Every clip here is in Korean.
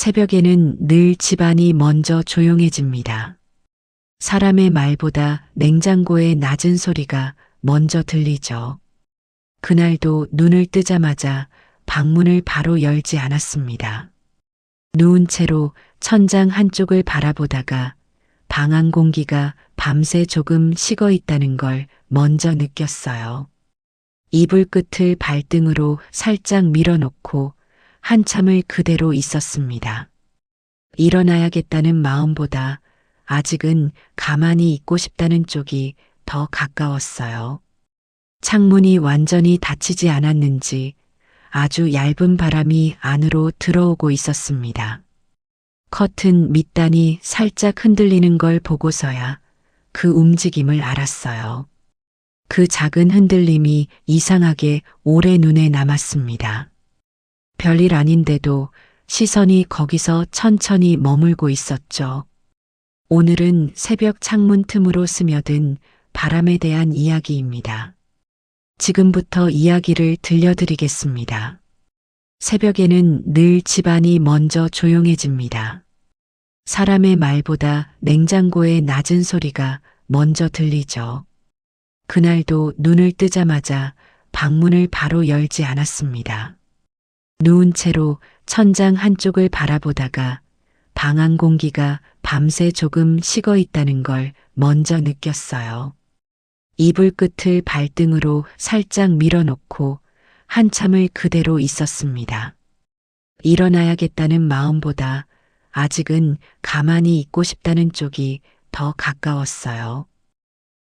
새벽에는 늘 집안이 먼저 조용해집니다. 사람의 말보다 냉장고의 낮은 소리가 먼저 들리죠. 그날도 눈을 뜨자마자 방문을 바로 열지 않았습니다. 누운 채로 천장 한쪽을 바라보다가 방 안 공기가 밤새 조금 식어 있다는 걸 먼저 느꼈어요. 이불 끝을 발등으로 살짝 밀어놓고 한참을 그대로 있었습니다. 일어나야겠다는 마음보다 아직은 가만히 있고 싶다는 쪽이 더 가까웠어요. 창문이 완전히 닫히지 않았는지 아주 얇은 바람이 안으로 들어오고 있었습니다. 커튼 밑단이 살짝 흔들리는 걸 보고서야 그 움직임을 알았어요. 그 작은 흔들림이 이상하게 오래 눈에 남았습니다. 별일 아닌데도 시선이 거기서 천천히 머물고 있었죠. 오늘은 새벽 창문 틈으로 스며든 바람에 대한 이야기입니다. 지금부터 이야기를 들려드리겠습니다. 새벽에는 늘 집안이 먼저 조용해집니다. 사람의 말보다 냉장고의 낮은 소리가 먼저 들리죠. 그날도 눈을 뜨자마자 방문을 바로 열지 않았습니다. 누운 채로 천장 한쪽을 바라보다가 방 안 공기가 밤새 조금 식어 있다는 걸 먼저 느꼈어요. 이불 끝을 발등으로 살짝 밀어놓고 한참을 그대로 있었습니다. 일어나야겠다는 마음보다 아직은 가만히 있고 싶다는 쪽이 더 가까웠어요.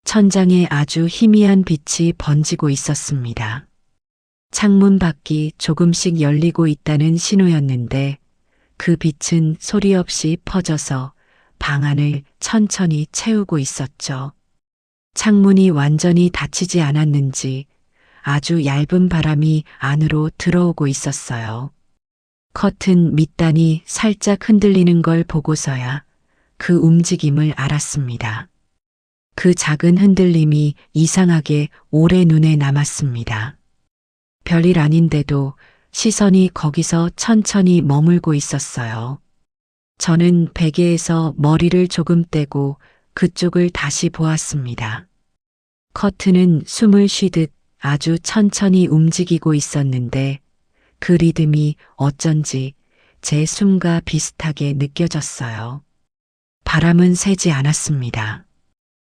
천장에 아주 희미한 빛이 번지고 있었습니다. 창문 밖이 조금씩 열리고 있다는 신호였는데 그 빛은 소리 없이 퍼져서 방 안을 천천히 채우고 있었죠. 창문이 완전히 닫히지 않았는지 아주 얇은 바람이 안으로 들어오고 있었어요. 커튼 밑단이 살짝 흔들리는 걸 보고서야 그 움직임을 알았습니다. 그 작은 흔들림이 이상하게 오래 눈에 남았습니다. 별일 아닌데도 시선이 거기서 천천히 머물고 있었어요. 저는 베개에서 머리를 조금 떼고 그쪽을 다시 보았습니다. 커튼은 숨을 쉬듯 아주 천천히 움직이고 있었는데 그 리듬이 어쩐지 제 숨과 비슷하게 느껴졌어요. 바람은 세지 않았습니다.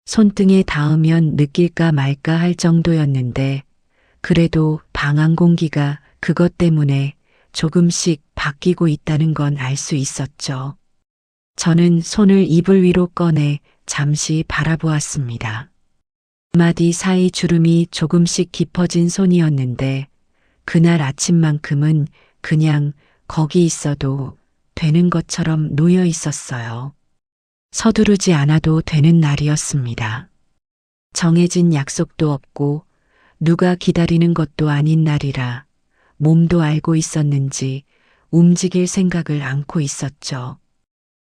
손등에 닿으면 느낄까 말까 할 정도였는데 그래도 방 안 공기가 그것 때문에 조금씩 바뀌고 있다는 건 알 수 있었죠. 저는 손을 이불 위로 꺼내 잠시 바라보았습니다. 마디 사이 주름이 조금씩 깊어진 손이었는데 그날 아침만큼은 그냥 거기 있어도 되는 것처럼 놓여 있었어요. 서두르지 않아도 되는 날이었습니다. 정해진 약속도 없고 누가 기다리는 것도 아닌 날이라 몸도 알고 있었는지 움직일 생각을 않고 있었죠.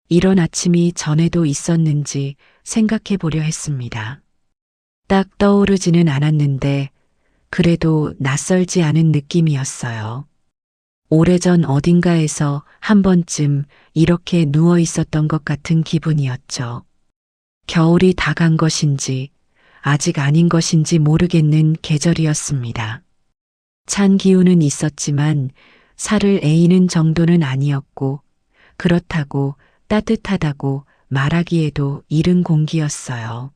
이런 아침이 전에도 있었는지 생각해 보려 했습니다. 딱 떠오르지는 않았는데 그래도 낯설지 않은 느낌이었어요. 오래전 어딘가에서 한 번쯤 이렇게 누워 있었던 것 같은 기분이었죠. 겨울이 다 간 것인지 아직 아닌 것인지 모르겠는 계절이었습니다. 찬 기운은 있었지만 살을 에이는 정도는 아니었고 그렇다고 따뜻하다고 말하기에도 이른 공기였어요.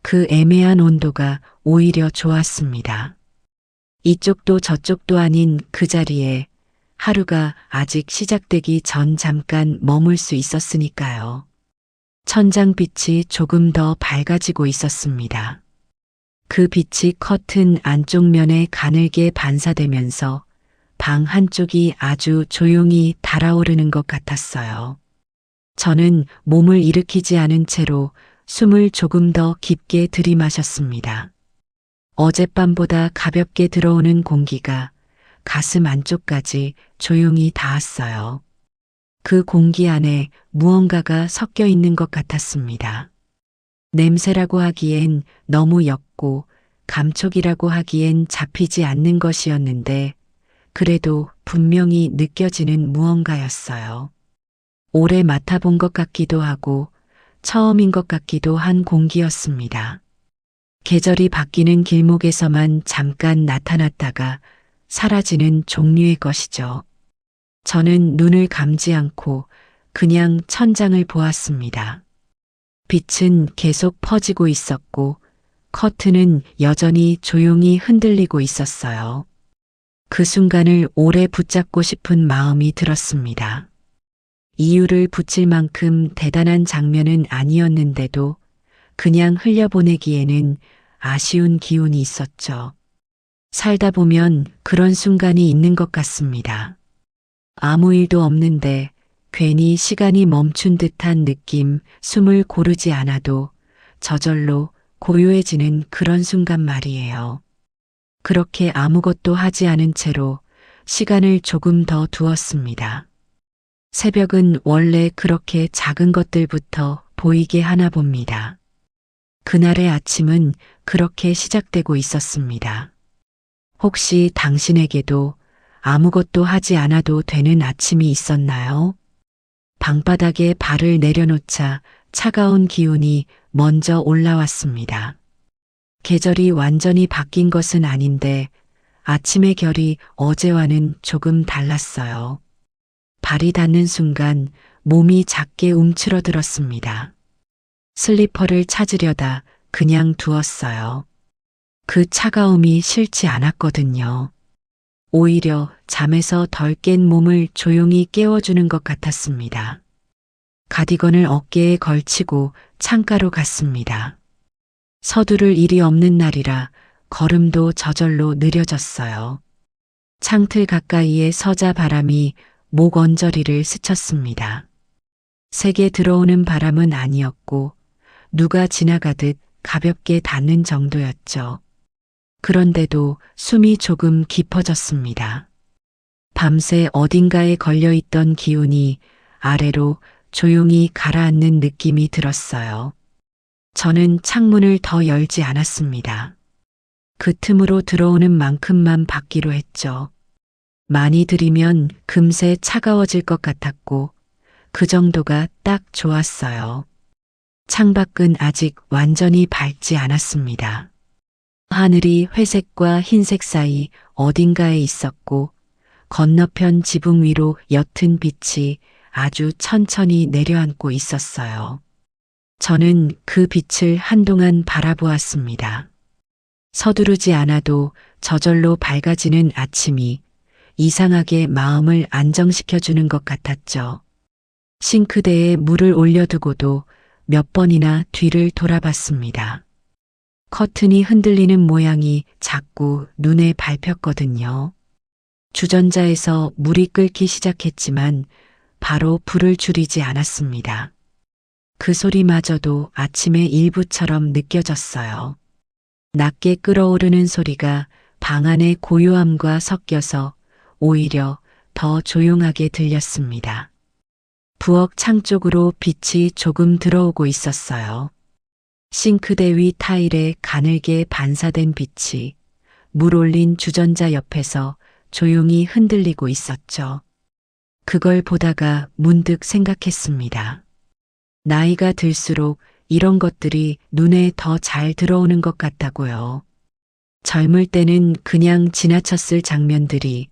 그 애매한 온도가 오히려 좋았습니다. 이쪽도 저쪽도 아닌 그 자리에 하루가 아직 시작되기 전 잠깐 머물 수 있었으니까요. 천장빛이 조금 더 밝아지고 있었습니다. 그 빛이 커튼 안쪽 면에 가늘게 반사되면서 방 한쪽이 아주 조용히 달아오르는 것 같았어요. 저는 몸을 일으키지 않은 채로 숨을 조금 더 깊게 들이마셨습니다. 어젯밤보다 가볍게 들어오는 공기가 가슴 안쪽까지 조용히 닿았어요. 그 공기 안에 무언가가 섞여 있는 것 같았습니다. 냄새라고 하기엔 너무 옅고 감촉이라고 하기엔 잡히지 않는 것이었는데 그래도 분명히 느껴지는 무언가였어요. 오래 맡아본 것 같기도 하고 처음인 것 같기도 한 공기였습니다. 계절이 바뀌는 길목에서만 잠깐 나타났다가 사라지는 종류의 것이죠. 저는 눈을 감지 않고 그냥 천장을 보았습니다. 빛은 계속 퍼지고 있었고 커튼은 여전히 조용히 흔들리고 있었어요. 그 순간을 오래 붙잡고 싶은 마음이 들었습니다. 이유를 붙일 만큼 대단한 장면은 아니었는데도 그냥 흘려보내기에는 아쉬운 기운이 있었죠. 살다 보면 그런 순간이 있는 것 같습니다. 아무 일도 없는데 괜히 시간이 멈춘 듯한 느낌, 숨을 고르지 않아도 저절로 고요해지는 그런 순간 말이에요. 그렇게 아무것도 하지 않은 채로 시간을 조금 더 두었습니다. 새벽은 원래 그렇게 작은 것들부터 보이게 하나 봅니다. 그날의 아침은 그렇게 시작되고 있었습니다. 혹시 당신에게도 아무것도 하지 않아도 되는 아침이 있었나요? 방바닥에 발을 내려놓자 차가운 기운이 먼저 올라왔습니다. 계절이 완전히 바뀐 것은 아닌데 아침의 결이 어제와는 조금 달랐어요. 발이 닿는 순간 몸이 작게 움츠러들었습니다. 슬리퍼를 찾으려다 그냥 두었어요. 그 차가움이 싫지 않았거든요. 오히려 잠에서 덜 깬 몸을 조용히 깨워주는 것 같았습니다. 가디건을 어깨에 걸치고 창가로 갔습니다. 서두를 일이 없는 날이라 걸음도 저절로 느려졌어요. 창틀 가까이에 서자 바람이 목 언저리를 스쳤습니다. 세게 들어오는 바람은 아니었고 누가 지나가듯 가볍게 닿는 정도였죠. 그런데도 숨이 조금 깊어졌습니다. 밤새 어딘가에 걸려있던 기운이 아래로 조용히 가라앉는 느낌이 들었어요. 저는 창문을 더 열지 않았습니다. 그 틈으로 들어오는 만큼만 받기로 했죠. 많이 들이면 금세 차가워질 것 같았고 그 정도가 딱 좋았어요. 창밖은 아직 완전히 밝지 않았습니다. 하늘이 회색과 흰색 사이 어딘가에 있었고 건너편 지붕 위로 옅은 빛이 아주 천천히 내려앉고 있었어요. 저는 그 빛을 한동안 바라보았습니다. 서두르지 않아도 저절로 밝아지는 아침이 이상하게 마음을 안정시켜주는 것 같았죠. 싱크대에 물을 올려두고도 몇 번이나 뒤를 돌아봤습니다. 커튼이 흔들리는 모양이 자꾸 눈에 밟혔거든요. 주전자에서 물이 끓기 시작했지만 바로 불을 줄이지 않았습니다. 그 소리마저도 아침의 일부처럼 느껴졌어요. 낮게 끓어오르는 소리가 방 안의 고요함과 섞여서 오히려 더 조용하게 들렸습니다. 부엌 창 쪽으로 빛이 조금 들어오고 있었어요. 싱크대 위 타일에 가늘게 반사된 빛이 물 올린 주전자 옆에서 조용히 흔들리고 있었죠. 그걸 보다가 문득 생각했습니다. 나이가 들수록 이런 것들이 눈에 더 잘 들어오는 것 같다고요. 젊을 때는 그냥 지나쳤을 장면들이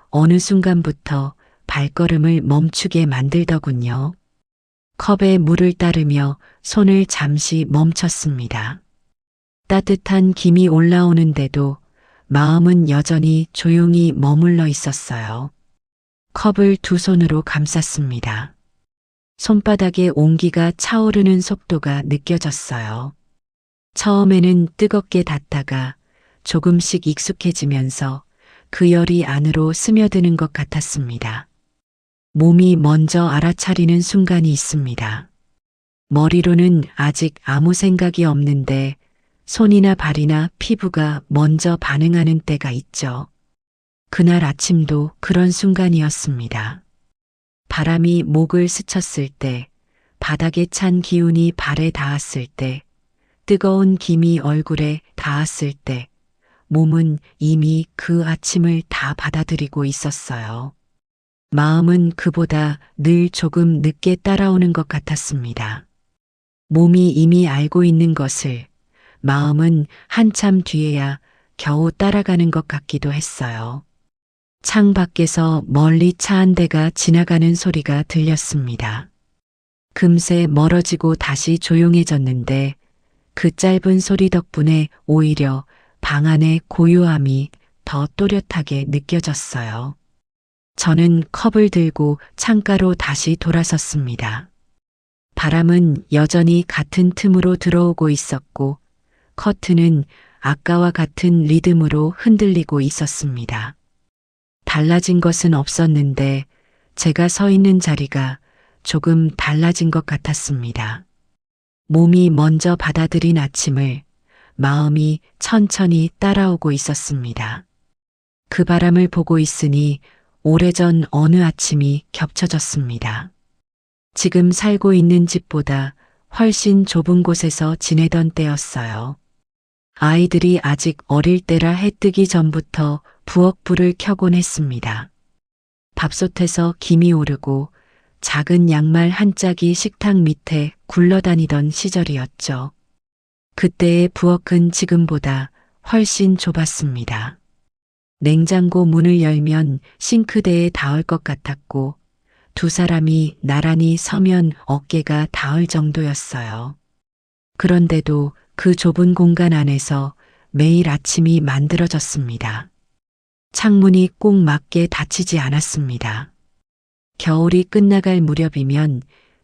어느 순간부터 발걸음을 멈추게 만들더군요. 컵에 물을 따르며 손을 잠시 멈췄습니다. 따뜻한 김이 올라오는데도 마음은 여전히 조용히 머물러 있었어요. 컵을 두 손으로 감쌌습니다. 손바닥에 온기가 차오르는 속도가 느껴졌어요. 처음에는 뜨겁게 닿다가 조금씩 익숙해지면서 그 열이 안으로 스며드는 것 같았습니다. 몸이 먼저 알아차리는 순간이 있습니다. 머리로는 아직 아무 생각이 없는데 손이나 발이나 피부가 먼저 반응하는 때가 있죠. 그날 아침도 그런 순간이었습니다. 바람이 목을 스쳤을 때, 바닥에 찬 기운이 발에 닿았을 때, 뜨거운 김이 얼굴에 닿았을 때, 몸은 이미 그 아침을 다 받아들이고 있었어요. 마음은 그보다 늘 조금 늦게 따라오는 것 같았습니다. 몸이 이미 알고 있는 것을 마음은 한참 뒤에야 겨우 따라가는 것 같기도 했어요. 창 밖에서 멀리 차 한 대가 지나가는 소리가 들렸습니다. 금세 멀어지고 다시 조용해졌는데 그 짧은 소리 덕분에 오히려 방 안의 고요함이 더 또렷하게 느껴졌어요. 저는 컵을 들고 창가로 다시 돌아섰습니다. 바람은 여전히 같은 틈으로 들어오고 있었고 커튼은 아까와 같은 리듬으로 흔들리고 있었습니다. 달라진 것은 없었는데 제가 서 있는 자리가 조금 달라진 것 같았습니다. 몸이 먼저 받아들인 아침을 마음이 천천히 따라오고 있었습니다. 그 바람을 보고 있으니 오래전 어느 아침이 겹쳐졌습니다. 지금 살고 있는 집보다 훨씬 좁은 곳에서 지내던 때였어요. 아이들이 아직 어릴 때라 해 뜨기 전부터 부엌 불을 켜곤 했습니다. 밥솥에서 김이 오르고 작은 양말 한 짝이 식탁 밑에 굴러다니던 시절이었죠. 그때의 부엌은 지금보다 훨씬 좁았습니다. 냉장고 문을 열면 싱크대에 닿을 것 같았고 두 사람이 나란히 서면 어깨가 닿을 정도였어요. 그런데도 그 좁은 공간 안에서 매일 아침이 만들어졌습니다. 창문이 꼭 맞게 닫히지 않았습니다. 겨울이 끝나갈 무렵이면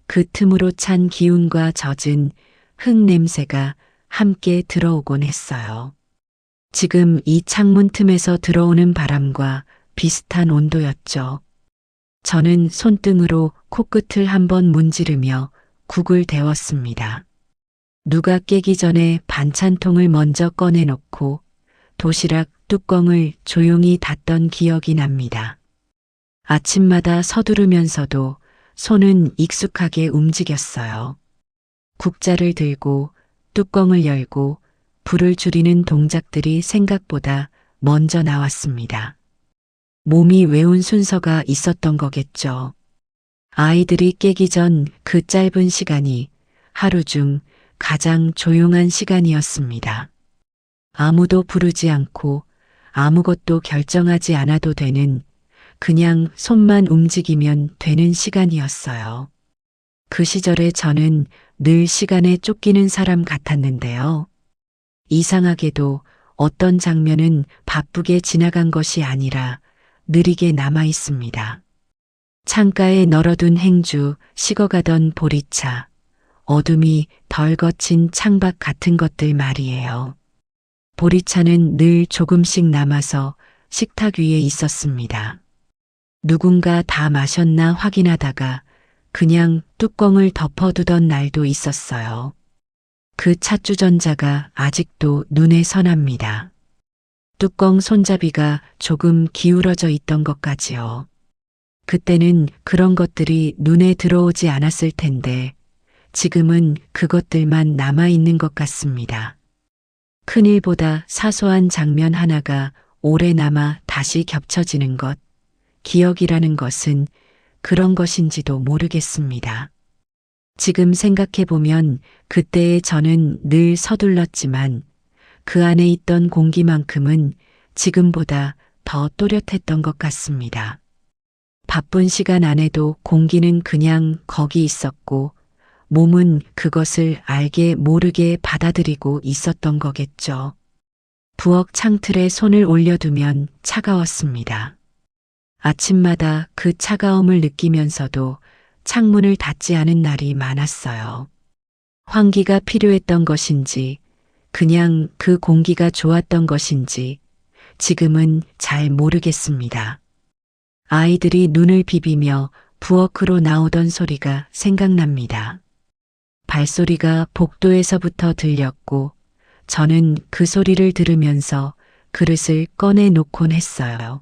그 틈으로 찬 기운과 젖은 흙 냄새가 함께 들어오곤 했어요. 지금 이 창문 틈에서 들어오는 바람과 비슷한 온도였죠. 저는 손등으로 코끝을 한번 문지르며 국을 데웠습니다. 누가 깨기 전에 반찬통을 먼저 꺼내놓고 도시락 뚜껑을 조용히 닫던 기억이 납니다. 아침마다 서두르면서도 손은 익숙하게 움직였어요. 국자를 들고 뚜껑을 열고 불을 줄이는 동작들이 생각보다 먼저 나왔습니다. 몸이 외운 순서가 있었던 거겠죠. 아이들이 깨기 전 그 짧은 시간이 하루 중 가장 조용한 시간이었습니다. 아무도 부르지 않고 아무것도 결정하지 않아도 되는 그냥 손만 움직이면 되는 시간이었어요. 그 시절에 저는 늘 시간에 쫓기는 사람 같았는데요. 이상하게도 어떤 장면은 바쁘게 지나간 것이 아니라 느리게 남아 있습니다. 창가에 널어둔 행주, 식어가던 보리차, 어둠이 덜 거친 창밖 같은 것들 말이에요. 보리차는 늘 조금씩 남아서 식탁 위에 있었습니다. 누군가 다 마셨나 확인하다가 그냥 뚜껑을 덮어두던 날도 있었어요. 그 찻주전자가 아직도 눈에 선합니다. 뚜껑 손잡이가 조금 기울어져 있던 것까지요. 그때는 그런 것들이 눈에 들어오지 않았을 텐데 지금은 그것들만 남아있는 것 같습니다. 큰일보다 사소한 장면 하나가 오래 남아 다시 겹쳐지는 것, 기억이라는 것은 그런 것인지도 모르겠습니다. 지금 생각해보면 그때의 저는 늘 서둘렀지만 그 안에 있던 공기만큼은 지금보다 더 또렷했던 것 같습니다. 바쁜 시간 안에도 공기는 그냥 거기 있었고 몸은 그것을 알게 모르게 받아들이고 있었던 거겠죠. 부엌 창틀에 손을 올려두면 차가웠습니다. 아침마다 그 차가움을 느끼면서도 창문을 닫지 않은 날이 많았어요. 환기가 필요했던 것인지 그냥 그 공기가 좋았던 것인지 지금은 잘 모르겠습니다. 아이들이 눈을 비비며 부엌으로 나오던 소리가 생각납니다. 발소리가 복도에서부터 들렸고 저는 그 소리를 들으면서 그릇을 꺼내놓곤 했어요.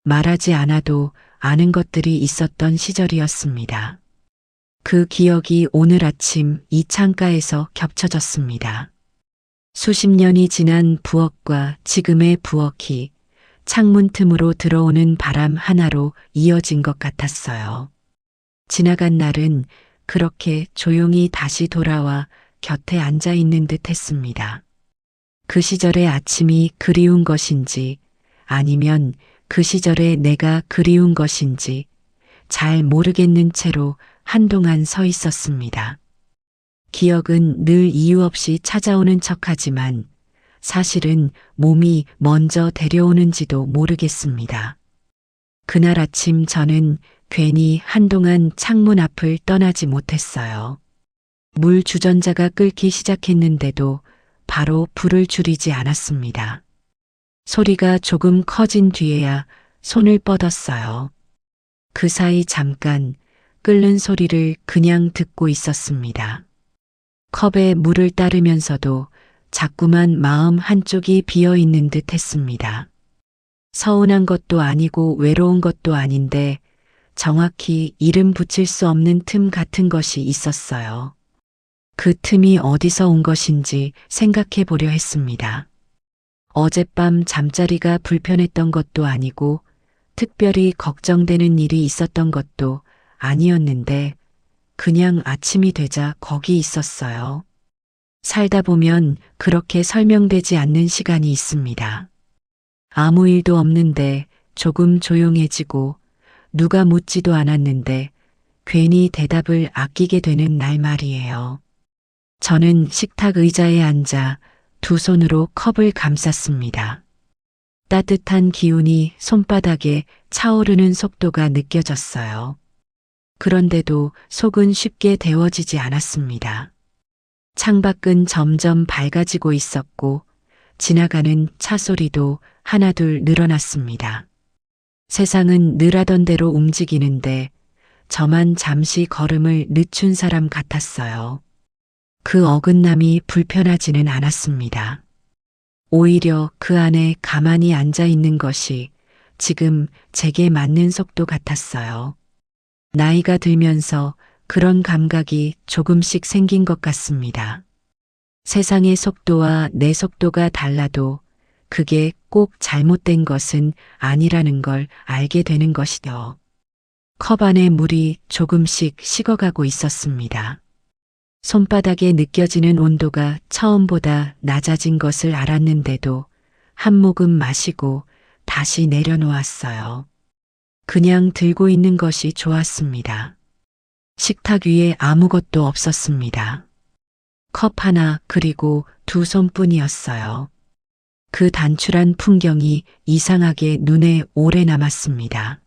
말하지 않아도 아는 것들이 있었던 시절이었습니다. 그 기억이 오늘 아침 이 창가에서 겹쳐졌습니다. 수십 년이 지난 부엌과 지금의 부엌이 창문 틈으로 들어오는 바람 하나로 이어진 것 같았어요. 지나간 날은 그렇게 조용히 다시 돌아와 곁에 앉아 있는 듯 했습니다. 그 시절의 아침이 그리운 것인지 아니면 그 시절에 내가 그리운 것인지 잘 모르겠는 채로 한동안 서 있었습니다. 기억은 늘 이유 없이 찾아오는 척하지만 사실은 몸이 먼저 데려오는지도 모르겠습니다. 그날 아침 저는 괜히 한동안 창문 앞을 떠나지 못했어요. 물 주전자가 끓기 시작했는데도 바로 불을 줄이지 않았습니다. 소리가 조금 커진 뒤에야 손을 뻗었어요. 그 사이 잠깐 끓는 소리를 그냥 듣고 있었습니다. 컵에 물을 따르면서도 자꾸만 마음 한쪽이 비어 있는 듯 했습니다. 서운한 것도 아니고 외로운 것도 아닌데 정확히 이름 붙일 수 없는 틈 같은 것이 있었어요. 그 틈이 어디서 온 것인지 생각해 보려 했습니다. 어젯밤 잠자리가 불편했던 것도 아니고 특별히 걱정되는 일이 있었던 것도 아니었는데 그냥 아침이 되자 거기 있었어요. 살다 보면 그렇게 설명되지 않는 시간이 있습니다. 아무 일도 없는데 조금 조용해지고 누가 묻지도 않았는데 괜히 대답을 아끼게 되는 날 말이에요. 저는 식탁 의자에 앉아 두 손으로 컵을 감쌌습니다. 따뜻한 기운이 손바닥에 차오르는 속도가 느껴졌어요. 그런데도 속은 쉽게 데워지지 않았습니다. 창밖은 점점 밝아지고 있었고 지나가는 차 소리도 하나둘 늘어났습니다. 세상은 늘 하던 대로 움직이는데 저만 잠시 걸음을 늦춘 사람 같았어요. 그 어긋남이 불편하지는 않았습니다. 오히려 그 안에 가만히 앉아 있는 것이 지금 제게 맞는 속도 같았어요. 나이가 들면서 그런 감각이 조금씩 생긴 것 같습니다. 세상의 속도와 내 속도가 달라도 그게 꼭 잘못된 것은 아니라는 걸 알게 되는 것이죠. 컵 안에 물이 조금씩 식어가고 있었습니다. 손바닥에 느껴지는 온도가 처음보다 낮아진 것을 알았는데도 한 모금 마시고 다시 내려놓았어요. 그냥 들고 있는 것이 좋았습니다. 식탁 위에 아무것도 없었습니다. 컵 하나 그리고 두 손뿐이었어요. 그 단출한 풍경이 이상하게 눈에 오래 남았습니다.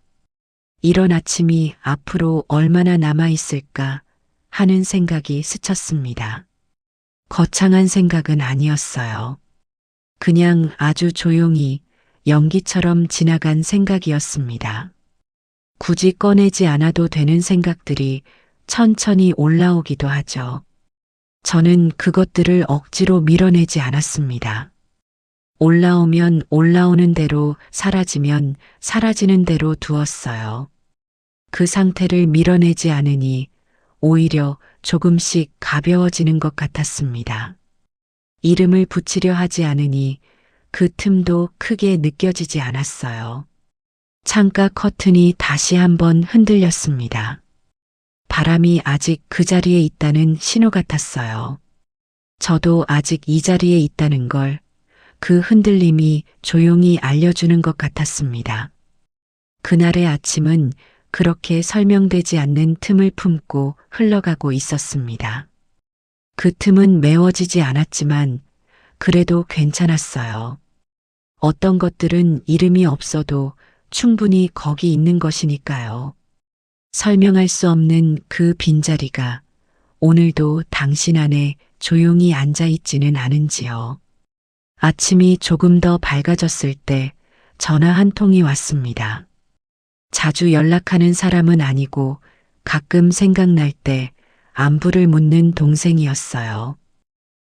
이런 아침이 앞으로 얼마나 남아있을까 하는 생각이 스쳤습니다. 거창한 생각은 아니었어요. 그냥 아주 조용히 연기처럼 지나간 생각이었습니다. 굳이 꺼내지 않아도 되는 생각들이 천천히 올라오기도 하죠. 저는 그것들을 억지로 밀어내지 않았습니다. 올라오면 올라오는 대로 사라지면 사라지는 대로 두었어요. 그 상태를 밀어내지 않으니 오히려 조금씩 가벼워지는 것 같았습니다. 이름을 붙이려 하지 않으니 그 틈도 크게 느껴지지 않았어요. 창가 커튼이 다시 한번 흔들렸습니다. 바람이 아직 그 자리에 있다는 신호 같았어요. 저도 아직 이 자리에 있다는 걸 그 흔들림이 조용히 알려주는 것 같았습니다. 그날의 아침은 그렇게 설명되지 않는 틈을 품고 흘러가고 있었습니다. 그 틈은 메워지지 않았지만 그래도 괜찮았어요. 어떤 것들은 이름이 없어도 충분히 거기 있는 것이니까요. 설명할 수 없는 그 빈자리가 오늘도 당신 안에 조용히 앉아 있지는 않은지요. 아침이 조금 더 밝아졌을 때 전화 한 통이 왔습니다. 자주 연락하는 사람은 아니고 가끔 생각날 때 안부를 묻는 동생이었어요.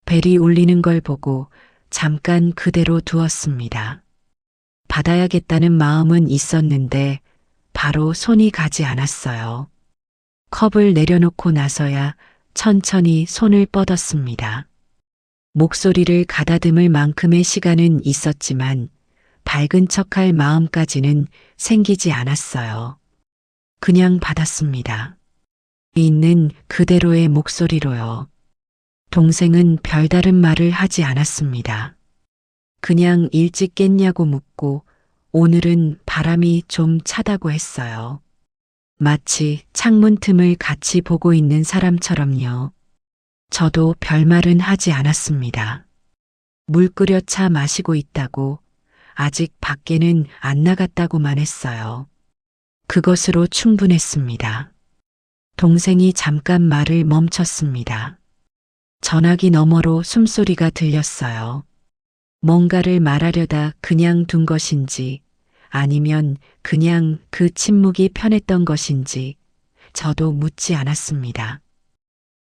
벨이 울리는 걸 보고 잠깐 그대로 두었습니다. 받아야겠다는 마음은 있었는데 바로 손이 가지 않았어요. 컵을 내려놓고 나서야 천천히 손을 뻗었습니다. 목소리를 가다듬을 만큼의 시간은 있었지만 밝은 척할 마음까지는 생기지 않았어요. 그냥 받았습니다. 있는 그대로의 목소리로요. 동생은 별다른 말을 하지 않았습니다. 그냥 일찍 깼냐고 묻고 오늘은 바람이 좀 차다고 했어요. 마치 창문 틈을 같이 보고 있는 사람처럼요. 저도 별말은 하지 않았습니다. 물 끓여 차 마시고 있다고, 아직 밖에는 안 나갔다고만 했어요. 그것으로 충분했습니다. 동생이 잠깐 말을 멈췄습니다. 전화기 너머로 숨소리가 들렸어요. 뭔가를 말하려다 그냥 둔 것인지, 아니면 그냥 그 침묵이 편했던 것인지, 저도 묻지 않았습니다.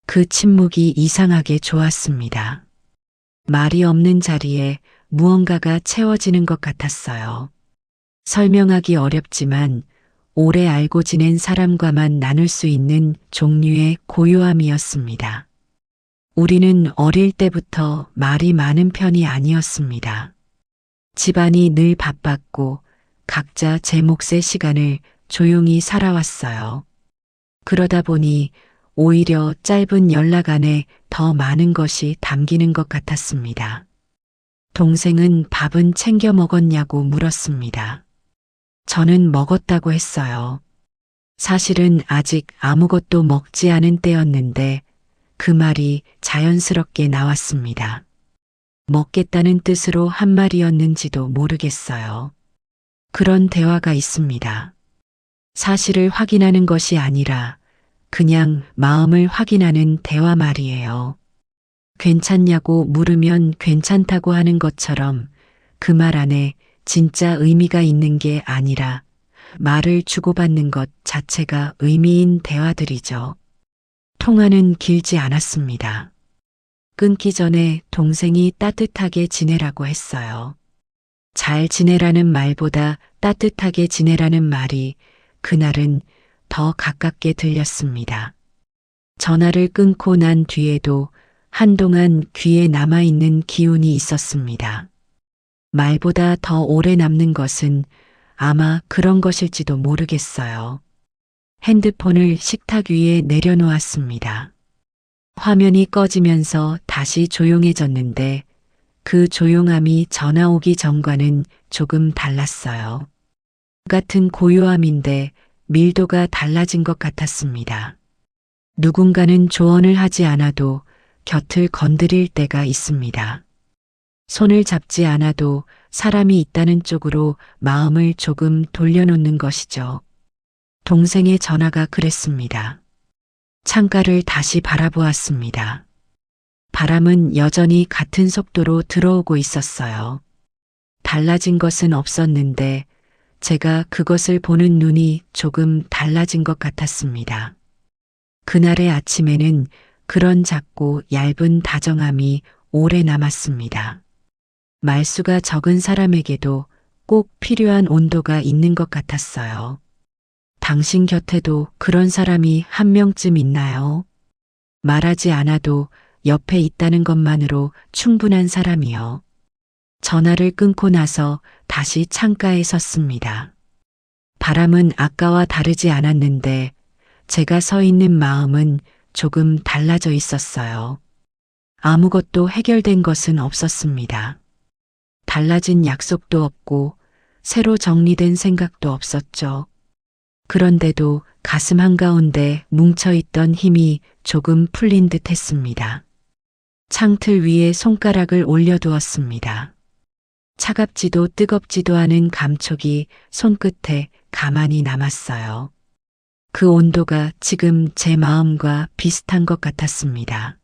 그 침묵이 이상하게 좋았습니다. 말이 없는 자리에 무언가가 채워지는 것 같았어요. 설명하기 어렵지만 오래 알고 지낸 사람과만 나눌 수 있는 종류의 고요함이었습니다. 우리는 어릴 때부터 말이 많은 편이 아니었습니다. 집안이 늘 바빴고 각자 제 몫의 시간을 조용히 살아왔어요. 그러다 보니 오히려 짧은 연락 안에 더 많은 것이 담기는 것 같았습니다. 동생은 밥은 챙겨 먹었냐고 물었습니다. 저는 먹었다고 했어요. 사실은 아직 아무것도 먹지 않은 때였는데 그 말이 자연스럽게 나왔습니다. 먹겠다는 뜻으로 한 말이었는지도 모르겠어요. 그런 대화가 있습니다. 사실을 확인하는 것이 아니라 그냥 마음을 확인하는 대화 말이에요. 괜찮냐고 물으면 괜찮다고 하는 것처럼 그 말 안에 진짜 의미가 있는 게 아니라 말을 주고받는 것 자체가 의미인 대화들이죠. 통화는 길지 않았습니다. 끊기 전에 동생이 따뜻하게 지내라고 했어요. 잘 지내라는 말보다 따뜻하게 지내라는 말이 그날은 더 가깝게 들렸습니다. 전화를 끊고 난 뒤에도 한동안 귀에 남아있는 기운이 있었습니다. 말보다 더 오래 남는 것은 아마 그런 것일지도 모르겠어요. 핸드폰을 식탁 위에 내려놓았습니다. 화면이 꺼지면서 다시 조용해졌는데 그 조용함이 전화 오기 전과는 조금 달랐어요. 같은 고요함인데 밀도가 달라진 것 같았습니다. 누군가는 조언을 하지 않아도 곁을 건드릴 때가 있습니다. 손을 잡지 않아도 사람이 있다는 쪽으로 마음을 조금 돌려놓는 것이죠. 동생의 전화가 그랬습니다. 창가를 다시 바라보았습니다. 바람은 여전히 같은 속도로 들어오고 있었어요. 달라진 것은 없었는데 제가 그것을 보는 눈이 조금 달라진 것 같았습니다. 그날의 아침에는 그런 작고 얇은 다정함이 오래 남았습니다. 말수가 적은 사람에게도 꼭 필요한 온도가 있는 것 같았어요. 당신 곁에도 그런 사람이 한 명쯤 있나요? 말하지 않아도 옆에 있다는 것만으로 충분한 사람이요. 전화를 끊고 나서 다시 창가에 섰습니다. 바람은 아까와 다르지 않았는데 제가 서 있는 마음은 조금 달라져 있었어요. 아무것도 해결된 것은 없었습니다. 달라진 약속도 없고 새로 정리된 생각도 없었죠. 그런데도 가슴 한가운데 뭉쳐있던 힘이 조금 풀린 듯 했습니다. 창틀 위에 손가락을 올려두었습니다. 차갑지도 뜨겁지도 않은 감촉이 손끝에 가만히 남았어요. 그 온도가 지금 제 마음과 비슷한 것 같았습니다.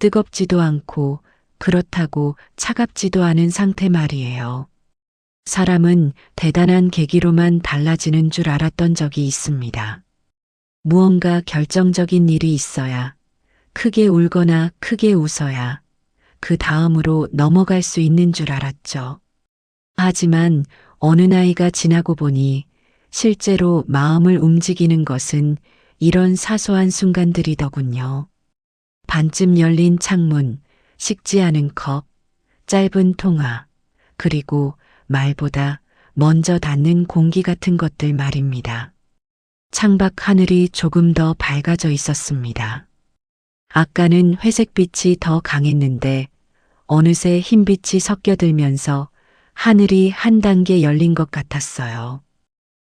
뜨겁지도 않고 그렇다고 차갑지도 않은 상태 말이에요. 사람은 대단한 계기로만 달라지는 줄 알았던 적이 있습니다. 무언가 결정적인 일이 있어야, 크게 울거나 크게 웃어야 그 다음으로 넘어갈 수 있는 줄 알았죠. 하지만 어느 나이가 지나고 보니 실제로 마음을 움직이는 것은 이런 사소한 순간들이더군요. 반쯤 열린 창문, 식지 않은 컵, 짧은 통화, 그리고 말보다 먼저 닿는 공기 같은 것들 말입니다. 창밖 하늘이 조금 더 밝아져 있었습니다. 아까는 회색빛이 더 강했는데 어느새 흰빛이 섞여들면서 하늘이 한 단계 열린 것 같았어요.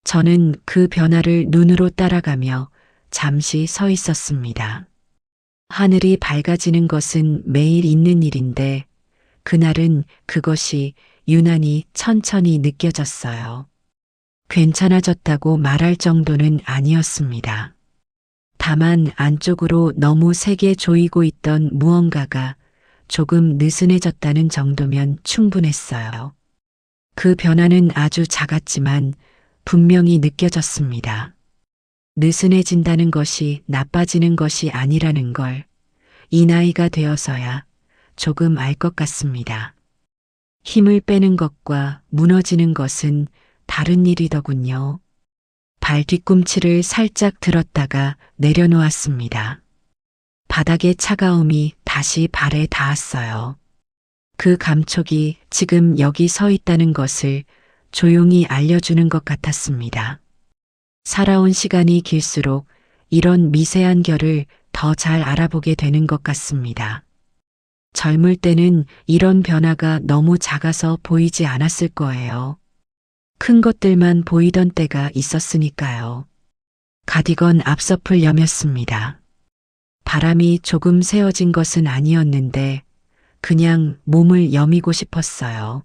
저는 그 변화를 눈으로 따라가며 잠시 서 있었습니다. 하늘이 밝아지는 것은 매일 있는 일인데 그날은 그것이 유난히 천천히 느껴졌어요. 괜찮아졌다고 말할 정도는 아니었습니다. 다만 안쪽으로 너무 세게 조이고 있던 무언가가 조금 느슨해졌다는 정도면 충분했어요. 그 변화는 아주 작았지만 분명히 느껴졌습니다. 느슨해진다는 것이 나빠지는 것이 아니라는 걸 이 나이가 되어서야 조금 알 것 같습니다. 힘을 빼는 것과 무너지는 것은 다른 일이더군요. 발 뒤꿈치를 살짝 들었다가 내려놓았습니다. 바닥의 차가움이 다시 발에 닿았어요. 그 감촉이 지금 여기 서 있다는 것을 조용히 알려주는 것 같았습니다. 살아온 시간이 길수록 이런 미세한 결을 더 잘 알아보게 되는 것 같습니다. 젊을 때는 이런 변화가 너무 작아서 보이지 않았을 거예요. 큰 것들만 보이던 때가 있었으니까요. 가디건 앞서풀 여몄습니다. 바람이 조금 새어진 것은 아니었는데 그냥 몸을 여미고 싶었어요.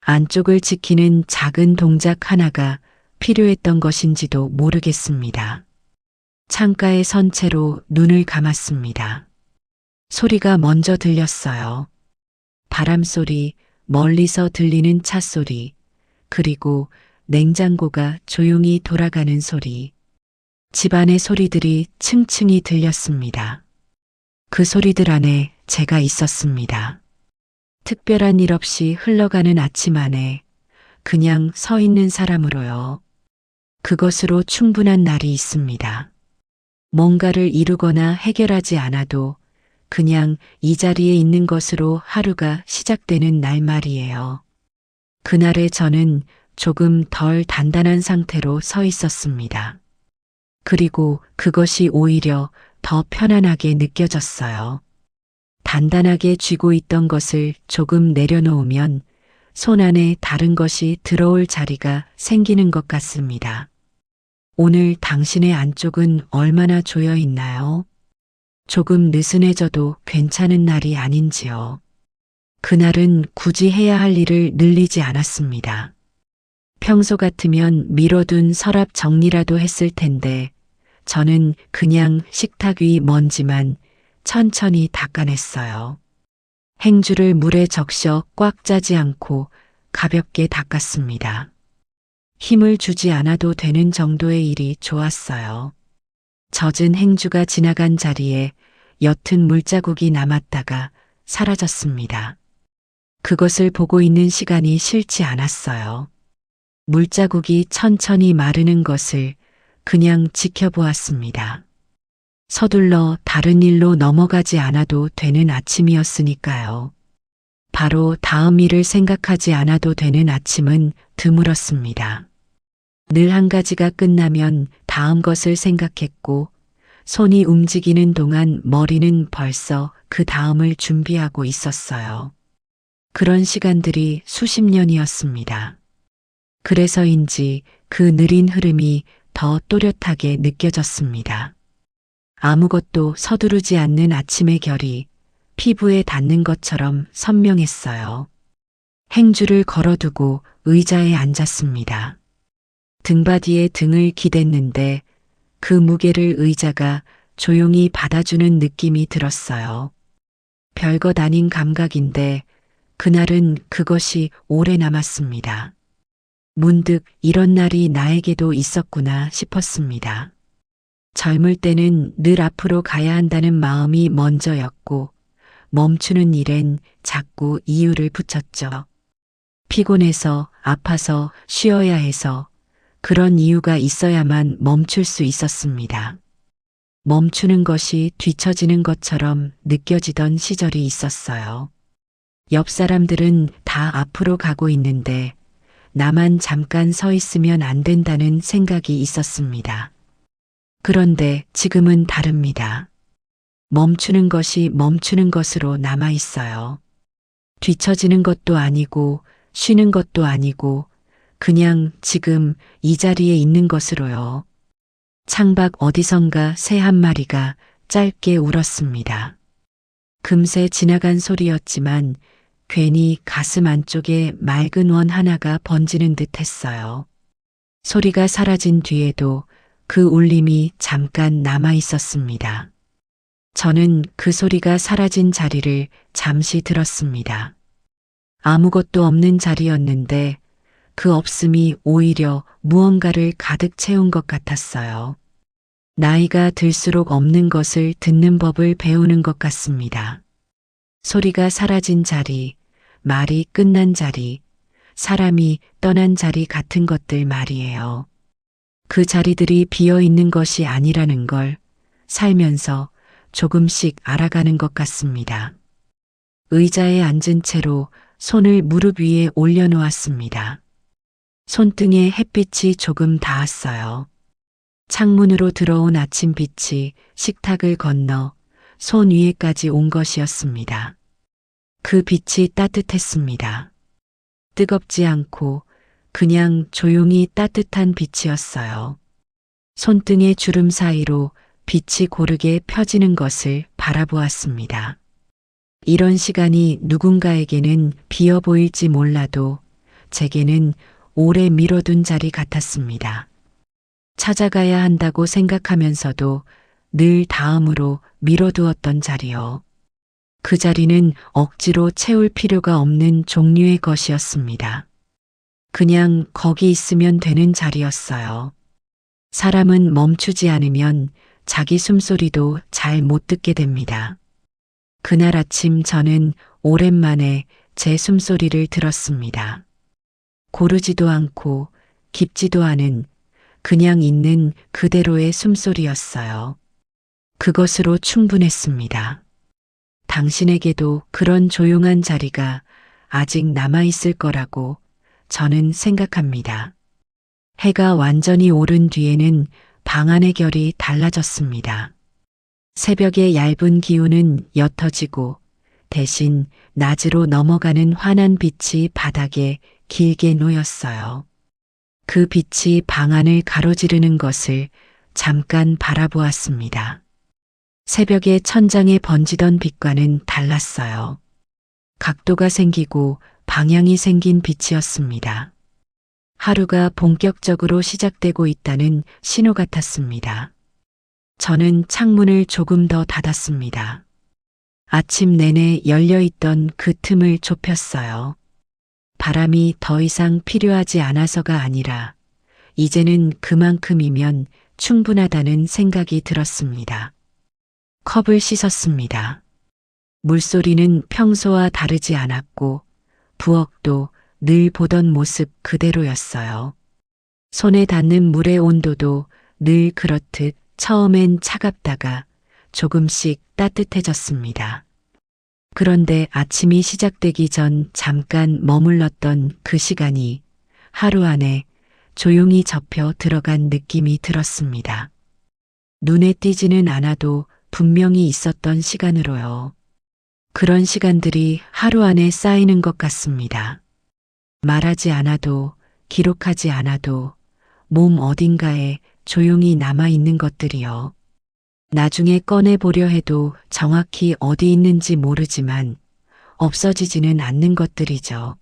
안쪽을 지키는 작은 동작 하나가 필요했던 것인지도 모르겠습니다. 창가에 선 채로 눈을 감았습니다. 소리가 먼저 들렸어요. 바람소리, 멀리서 들리는 차소리, 그리고 냉장고가 조용히 돌아가는 소리. 집안의 소리들이 층층이 들렸습니다. 그 소리들 안에 제가 있었습니다. 특별한 일 없이 흘러가는 아침 안에 그냥 서 있는 사람으로요. 그것으로 충분한 날이 있습니다. 뭔가를 이루거나 해결하지 않아도 그냥 이 자리에 있는 것으로 하루가 시작되는 날 말이에요. 그날에 저는 조금 덜 단단한 상태로 서 있었습니다. 그리고 그것이 오히려 더 편안하게 느껴졌어요. 단단하게 쥐고 있던 것을 조금 내려놓으면 손 안에 다른 것이 들어올 자리가 생기는 것 같습니다. 오늘 당신의 안쪽은 얼마나 조여 있나요? 조금 느슨해져도 괜찮은 날이 아닌지요. 그날은 굳이 해야 할 일을 늘리지 않았습니다. 평소 같으면 미뤄둔 서랍 정리라도 했을 텐데 저는 그냥 식탁 위 먼지만 천천히 닦아냈어요. 행주를 물에 적셔 꽉 짜지 않고 가볍게 닦았습니다. 힘을 주지 않아도 되는 정도의 일이 좋았어요. 젖은 행주가 지나간 자리에 옅은 물자국이 남았다가 사라졌습니다. 그것을 보고 있는 시간이 싫지 않았어요. 물자국이 천천히 마르는 것을 그냥 지켜보았습니다. 서둘러 다른 일로 넘어가지 않아도 되는 아침이었으니까요. 바로 다음 일을 생각하지 않아도 되는 아침은 드물었습니다. 늘 한 가지가 끝나면 다음 것을 생각했고 손이 움직이는 동안 머리는 벌써 그 다음을 준비하고 있었어요. 그런 시간들이 수십 년이었습니다. 그래서인지 그 느린 흐름이 더 또렷하게 느껴졌습니다. 아무것도 서두르지 않는 아침의 결이 피부에 닿는 것처럼 선명했어요. 행주를 걸어두고 의자에 앉았습니다. 등받이에 등을 기댔는데 그 무게를 의자가 조용히 받아주는 느낌이 들었어요. 별것 아닌 감각인데 그날은 그것이 오래 남았습니다. 문득 이런 날이 나에게도 있었구나 싶었습니다. 젊을 때는 늘 앞으로 가야 한다는 마음이 먼저였고 멈추는 일엔 자꾸 이유를 붙였죠. 피곤해서, 아파서, 쉬어야 해서 그런 이유가 있어야만 멈출 수 있었습니다. 멈추는 것이 뒤처지는 것처럼 느껴지던 시절이 있었어요. 옆 사람들은 다 앞으로 가고 있는데 나만 잠깐 서 있으면 안 된다는 생각이 있었습니다. 그런데 지금은 다릅니다. 멈추는 것이 멈추는 것으로 남아 있어요. 뒤처지는 것도 아니고 쉬는 것도 아니고 그냥 지금 이 자리에 있는 것으로요. 창밖 어디선가 새 한 마리가 짧게 울었습니다. 금세 지나간 소리였지만 괜히 가슴 안쪽에 맑은 원 하나가 번지는 듯 했어요. 소리가 사라진 뒤에도 그 울림이 잠깐 남아 있었습니다. 저는 그 소리가 사라진 자리를 잠시 들었습니다. 아무것도 없는 자리였는데 그 없음이 오히려 무언가를 가득 채운 것 같았어요. 나이가 들수록 없는 것을 듣는 법을 배우는 것 같습니다. 소리가 사라진 자리, 말이 끝난 자리, 사람이 떠난 자리 같은 것들 말이에요. 그 자리들이 비어 있는 것이 아니라는 걸 살면서 조금씩 알아가는 것 같습니다. 의자에 앉은 채로 손을 무릎 위에 올려놓았습니다. 손등에 햇빛이 조금 닿았어요. 창문으로 들어온 아침빛이 식탁을 건너 손 위에까지 온 것이었습니다. 그 빛이 따뜻했습니다. 뜨겁지 않고 그냥 조용히 따뜻한 빛이었어요. 손등의 주름 사이로 빛이 고르게 펴지는 것을 바라보았습니다. 이런 시간이 누군가에게는 비어 보일지 몰라도 제게는 오래 미뤄둔 자리 같았습니다. 찾아가야 한다고 생각하면서도 늘 다음으로 미뤄두었던 자리요. 그 자리는 억지로 채울 필요가 없는 종류의 것이었습니다. 그냥 거기 있으면 되는 자리였어요. 사람은 멈추지 않으면 자기 숨소리도 잘 못 듣게 됩니다. 그날 아침 저는 오랜만에 제 숨소리를 들었습니다. 고르지도 않고 깊지도 않은 그냥 있는 그대로의 숨소리였어요. 그것으로 충분했습니다. 당신에게도 그런 조용한 자리가 아직 남아있을 거라고 저는 생각합니다. 해가 완전히 오른 뒤에는 방 안의 결이 달라졌습니다. 새벽의 얇은 기운은 옅어지고 대신 낮으로 넘어가는 환한 빛이 바닥에 길게 놓였어요. 그 빛이 방 안을 가로지르는 것을 잠깐 바라보았습니다. 새벽의 천장에 번지던 빛과는 달랐어요. 각도가 생기고 방향이 생긴 빛이었습니다. 하루가 본격적으로 시작되고 있다는 신호 같았습니다. 저는 창문을 조금 더 닫았습니다. 아침 내내 열려있던 그 틈을 좁혔어요. 바람이 더 이상 필요하지 않아서가 아니라 이제는 그만큼이면 충분하다는 생각이 들었습니다. 컵을 씻었습니다. 물소리는 평소와 다르지 않았고 부엌도 늘 보던 모습 그대로였어요. 손에 닿는 물의 온도도 늘 그렇듯 처음엔 차갑다가 조금씩 따뜻해졌습니다. 그런데 아침이 시작되기 전 잠깐 머물렀던 그 시간이 하루 안에 조용히 접혀 들어간 느낌이 들었습니다. 눈에 띄지는 않아도 분명히 있었던 시간으로요. 그런 시간들이 하루 안에 쌓이는 것 같습니다. 말하지 않아도 기록하지 않아도 몸 어딘가에 조용히 남아있는 것들이요. 나중에 꺼내보려 해도 정확히 어디 있는지 모르지만 없어지지는 않는 것들이죠.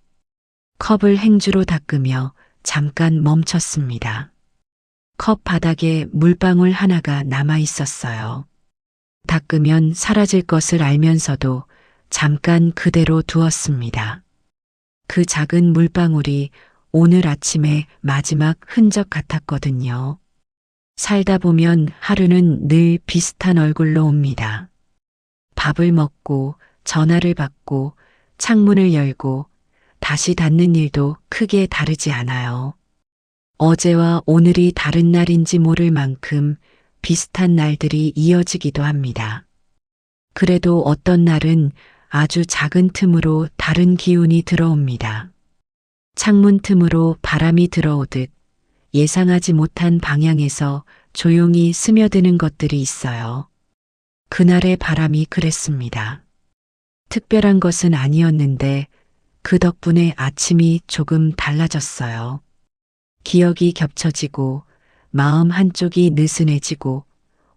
컵을 행주로 닦으며 잠깐 멈췄습니다. 컵 바닥에 물방울 하나가 남아 있었어요. 닦으면 사라질 것을 알면서도 잠깐 그대로 두었습니다. 그 작은 물방울이 오늘 아침의 마지막 흔적 같았거든요. 살다 보면 하루는 늘 비슷한 얼굴로 옵니다. 밥을 먹고 전화를 받고 창문을 열고 다시 닫는 일도 크게 다르지 않아요. 어제와 오늘이 다른 날인지 모를 만큼 비슷한 날들이 이어지기도 합니다. 그래도 어떤 날은 아주 작은 틈으로 다른 기운이 들어옵니다. 창문 틈으로 바람이 들어오듯 예상하지 못한 방향에서 조용히 스며드는 것들이 있어요. 그날의 바람이 그랬습니다. 특별한 것은 아니었는데 그 덕분에 아침이 조금 달라졌어요. 기억이 겹쳐지고 마음 한쪽이 느슨해지고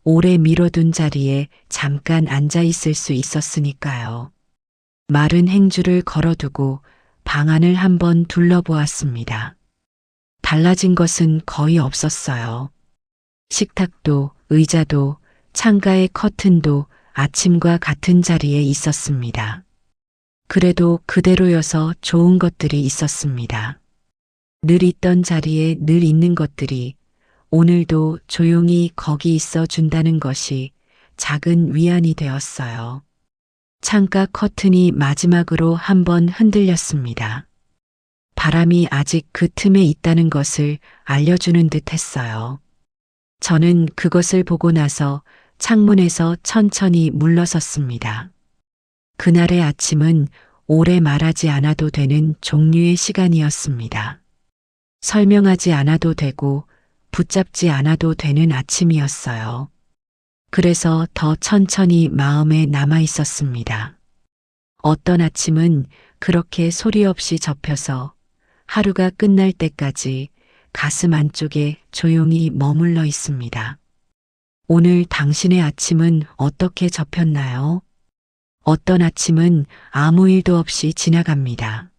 오래 미뤄둔 자리에 잠깐 앉아 있을 수 있었으니까요. 마른 행주를 걸어두고 방 안을 한번 둘러보았습니다. 달라진 것은 거의 없었어요. 식탁도, 의자도, 창가의 커튼도 아침과 같은 자리에 있었습니다. 그래도 그대로여서 좋은 것들이 있었습니다. 늘 있던 자리에 늘 있는 것들이 오늘도 조용히 거기 있어 준다는 것이 작은 위안이 되었어요. 창가 커튼이 마지막으로 한번 흔들렸습니다. 바람이 아직 그 틈에 있다는 것을 알려주는 듯 했어요. 저는 그것을 보고 나서 창문에서 천천히 물러섰습니다. 그날의 아침은 오래 말하지 않아도 되는 종류의 시간이었습니다. 설명하지 않아도 되고 붙잡지 않아도 되는 아침이었어요. 그래서 더 천천히 마음에 남아 있었습니다. 어떤 아침은 그렇게 소리 없이 접혀서 하루가 끝날 때까지 가슴 안쪽에 조용히 머물러 있습니다. 오늘 당신의 아침은 어떻게 접혔나요? 어떤 아침은 아무 일도 없이 지나갑니다.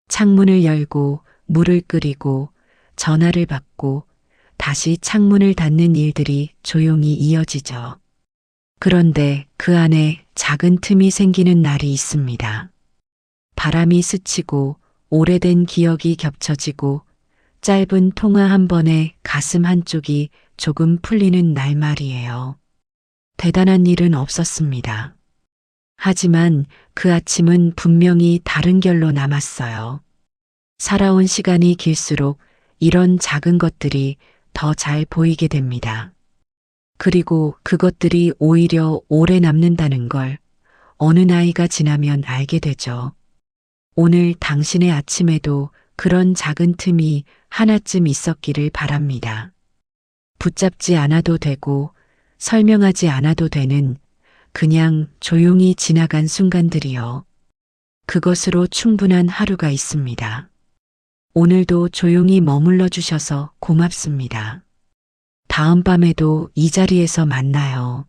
창문을 열고 물을 끓이고 전화를 받고 다시 창문을 닫는 일들이 조용히 이어지죠. 그런데 그 안에 작은 틈이 생기는 날이 있습니다. 바람이 스치고 오래된 기억이 겹쳐지고 짧은 통화 한 번에 가슴 한쪽이 조금 풀리는 날 말이에요. 대단한 일은 없었습니다. 하지만 그 아침은 분명히 다른 결로 남았어요. 살아온 시간이 길수록 이런 작은 것들이 더 잘 보이게 됩니다. 그리고 그것들이 오히려 오래 남는다는 걸 어느 나이가 지나면 알게 되죠. 오늘 당신의 아침에도 그런 작은 틈이 하나쯤 있었기를 바랍니다. 붙잡지 않아도 되고 설명하지 않아도 되는 그냥 조용히 지나간 순간들이요. 그것으로 충분한 하루가 있습니다. 오늘도 조용히 머물러 주셔서 고맙습니다. 다음 밤에도 이 자리에서 만나요.